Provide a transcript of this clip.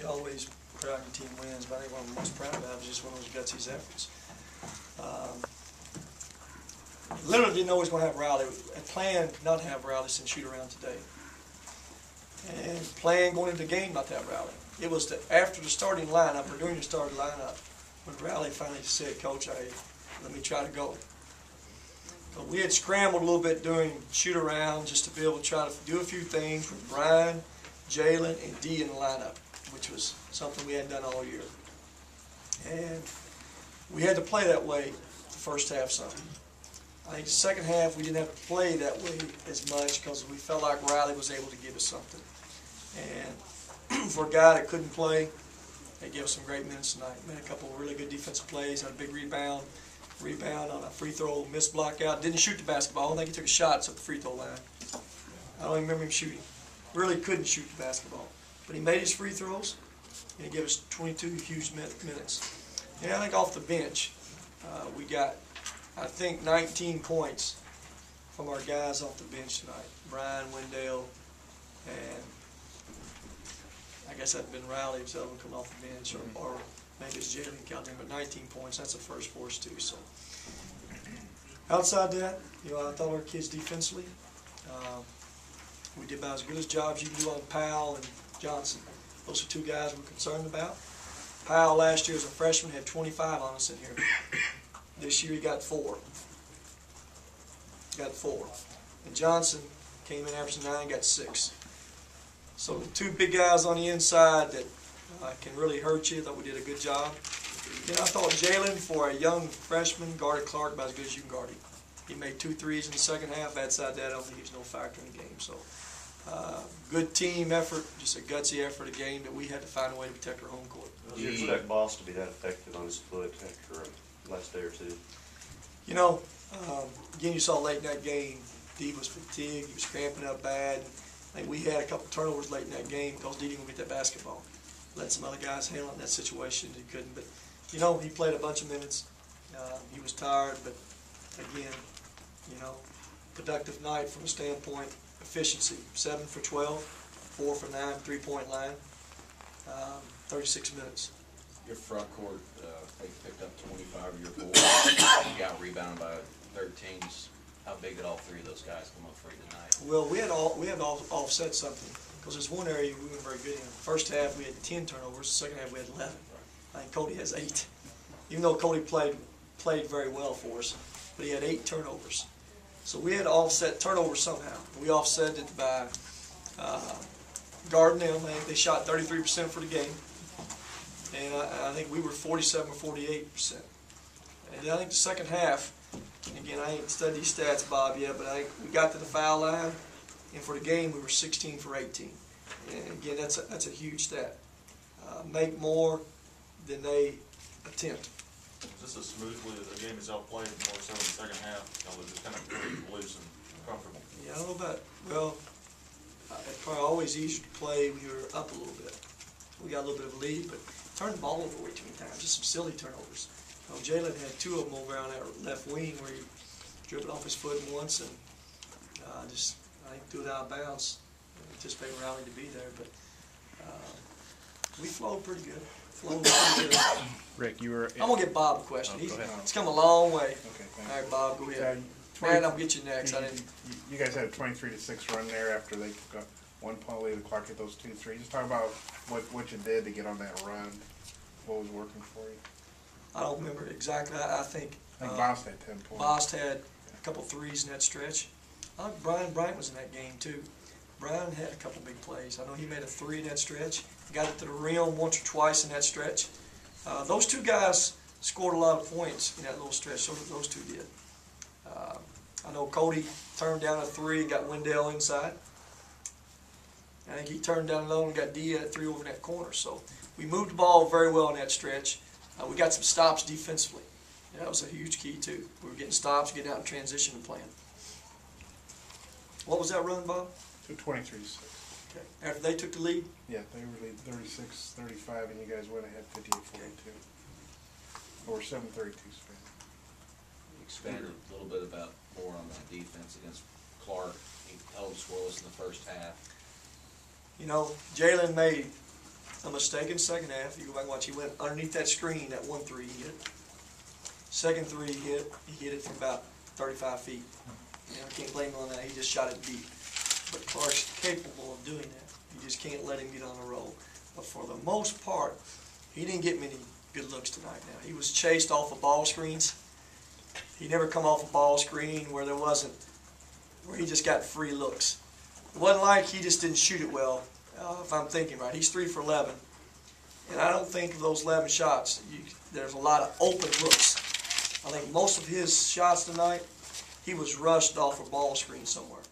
you always proud your team wins, but I think what I'm most proud of is just one of those gutsy efforts. Literally didn't know he was going to have rally. I planned not to have rally since shoot around today. And planned going into the game not to have rally. It was after the starting lineup, or during the starting lineup, when Rally finally said, Coach, let me try to go. But we had scrambled a little bit during shoot around just to be able to try to do a few things with Brian, Jalen, and D in the lineup, which was something we hadn't done all year. And we had to play that way the first half some. I think the second half we didn't have to play that way as much because we felt like Riley was able to give us something. And for a guy that couldn't play, they gave us some great minutes tonight. Made a couple of really good defensive plays, had a big rebound on a free throw, missed block out. Didn't shoot the basketball. I don't think he took a shot at the free throw line. I don't even remember him shooting. Really couldn't shoot the basketball. But he made his free throws, and he gave us 22 huge minutes. And I think off the bench, we got, I think, 19 points from our guys off the bench tonight. Brian, Wendell, and I guess that'd been Riley, so them coming off the bench, or maybe it's Jalen counting, but 19 points, that's a first for us too. So outside that, I thought our kids defensively, we did about as good a job as you can do on Powell and Johnson. Those are two guys we're concerned about. Powell last year as a freshman had 25 on us in here. This year he got 4. And Johnson came in averaging 9, got 6. So the two big guys on the inside that can really hurt you. I thought we did a good job. Then I thought Jalen, for a young freshman, guarded Clark about as good as you can guard him. He made 2 threes in the second half. Outside that, I don't think he's no factor in the game. So good team effort, just a gutsy effort, a game that we had to find a way to protect our home court. Do you expect Boss to be that effective on his foot after the last day or two? Again, you saw late in that game, D was fatigued, he was cramping up bad. I think we had a couple turnovers late in that game because D didn't get that basketball. Let some other guys handle it in that situation. He couldn't. But, he played a bunch of minutes. He was tired, but again, productive night from a standpoint, efficiency. 7 for 12, 4 for 9, 3-point line, 36 minutes. Your front court, they picked up 25 of your boards. You got rebounded by 13. How big did all 3 of those guys come up for you tonight? Well, we had offset something because there's one area we weren't very good in. The first half we had 10 turnovers. The second half we had 11. I think Cody has 8. Even though Cody played very well for us, but he had 8 turnovers. So we had to offset turnovers somehow. We offset it by guarding them. I think they shot 33% for the game. And I think we were 47 or 48%. And I think the second half, again, I ain't studied these stats, Bob, yet, but I think we got to the foul line, and for the game we were 16 for 18. And again, that's a huge stat. Make more than they attempt. Is this as smoothly a game as y'all played, more so in the second half? Y'all were just kind of loose and comfortable? Yeah, I don't know about, well, it's probably always easier to play when you're up a little bit. We got a little bit of a lead, but turned the ball over way too many times, just some silly turnovers. Jalen had 2 of them over on that left wing where he dribbled off his foot once and I think threw it out of bounds. Anticipating Riley to be there, but we flowed pretty good. Rick, you were. I'm gonna get Bob a question. Oh, He's come a long way. Okay, all right, Bob, go ahead. So, Man, I'll get you next. You guys had a 23-6 run there after they got 1 point lead. Clark hit those 2 threes. Just talk about what you did to get on that run. What was working for you? I don't remember exactly. I think Boss had 10 points. Boss had a couple threes in that stretch. I think Brian Bryant was in that game too. Brian had a couple big plays. I know he made a 3 in that stretch. Got it to the rim once or twice in that stretch. Those 2 guys scored a lot of points in that little stretch. So those 2 did. I know Cody turned down a 3 and got Wendell inside. I think he turned down another one and got D at 3 over in that corner. So we moved the ball very well in that stretch. We got some stops defensively. That was a huge key too. We were getting stops, getting out in transition and playing. What was that run, Bob? 23-6. Okay. After they took the lead? Yeah, they were lead 36-35, and you guys went ahead 58-42. Or 7:32 span. Expand a little bit about more on that defense against Clark. He held scoreless in the first half. Jalen made a mistake in the second half. You go back and watch, he went underneath that screen, that 1-3 he hit. Second 3 he hit it from about 35 feet. You know, I can't blame him on that, he just shot it deep. But Clark's capable of doing that. You just can't let him get on a roll. But for the most part, he didn't get many good looks tonight now. He was chased off of ball screens. He never come off a ball screen where he just got free looks. It wasn't like he just didn't shoot it well, if I'm thinking right. He's 3 for 11. And I don't think of those 11 shots, there's a lot of open looks. I think most of his shots tonight, he was rushed off a ball screen somewhere.